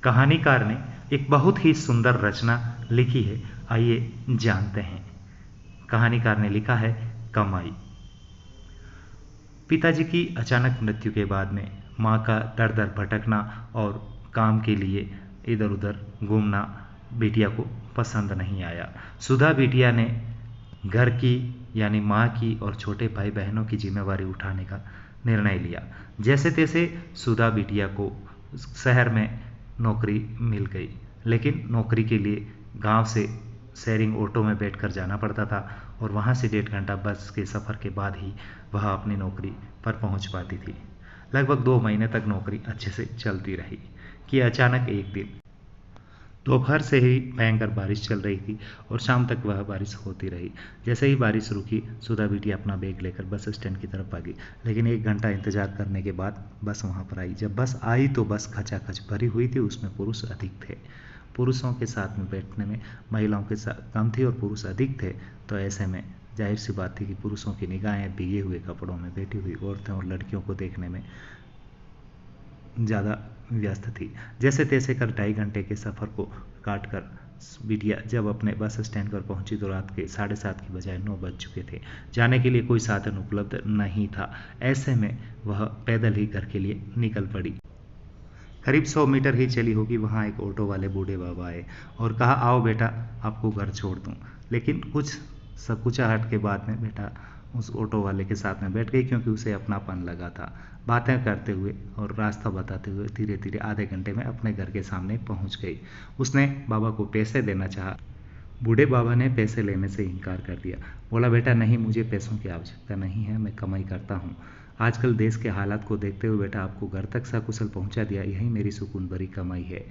कहानीकार ने एक बहुत ही सुंदर रचना लिखी है। आइए जानते हैं। कहानीकार ने लिखा है कमाई। पिताजी की अचानक मृत्यु के बाद में माँ का दर दर भटकना और काम के लिए इधर उधर घूमना बिटिया को पसंद नहीं आया। सुधा बिटिया ने घर की यानी माँ की और छोटे भाई बहनों की जिम्मेवारी उठाने का निर्णय लिया। जैसे तैसे सुधा बिटिया को शहर में नौकरी मिल गई, लेकिन नौकरी के लिए गांव से शेयरिंग ऑटो में बैठकर जाना पड़ता था और वहां से 1.5 घंटा बस के सफ़र के बाद ही वह अपनी नौकरी पर पहुंच पाती थी। लगभग 2 महीने तक नौकरी अच्छे से चलती रही कि अचानक एक दिन दोपहर से ही भयंकर बारिश चल रही थी और शाम तक वह बारिश होती रही। जैसे ही बारिश रुकी, सुधा बिटिया अपना बैग लेकर बस स्टैंड की तरफ भागी, लेकिन 1 घंटा इंतजार करने के बाद बस वहां पर आई। जब बस आई तो बस खचाखच भरी हुई थी, उसमें पुरुष अधिक थे। पुरुषों के साथ में बैठने में महिलाओं के साथ कम थी और पुरुष अधिक थे, तो ऐसे में जाहिर सी बात थी कि पुरुषों की निगाहें भीगे हुए कपड़ों में बैठी हुई औरतें और लड़कियों को देखने में ज़्यादा व्यस्त थी। जैसे तैसे कर 2.5 घंटे के सफ़र को काट कर बिटिया जब अपने बस स्टैंड पर पहुंची तो रात के 7:30 की बजाय 9 बज चुके थे। जाने के लिए कोई साधन उपलब्ध नहीं था। ऐसे में वह पैदल ही घर के लिए निकल पड़ी। करीब 100 मीटर ही चली होगी, वहाँ एक ऑटो वाले बूढ़े बाबा आए और कहा, आओ बेटा, आपको घर छोड़ दूँ। लेकिन कुछ संकुचाहट के बाद में बेटा उस ऑटो वाले के साथ में बैठ गई, क्योंकि उसे अपनापन लगा था। बातें करते हुए और रास्ता बताते हुए धीरे धीरे आधे घंटे में अपने घर के सामने पहुंच गई। उसने बाबा को पैसे देना चाहा। बूढ़े बाबा ने पैसे लेने से इनकार कर दिया। बोला, बेटा नहीं, मुझे पैसों की आवश्यकता नहीं है, मैं कमाई करता हूँ। आजकल देश के हालात को देखते हुए बेटा आपको घर तक सकुशल पहुंचा दिया, यही मेरी सुकून भरी कमाई है।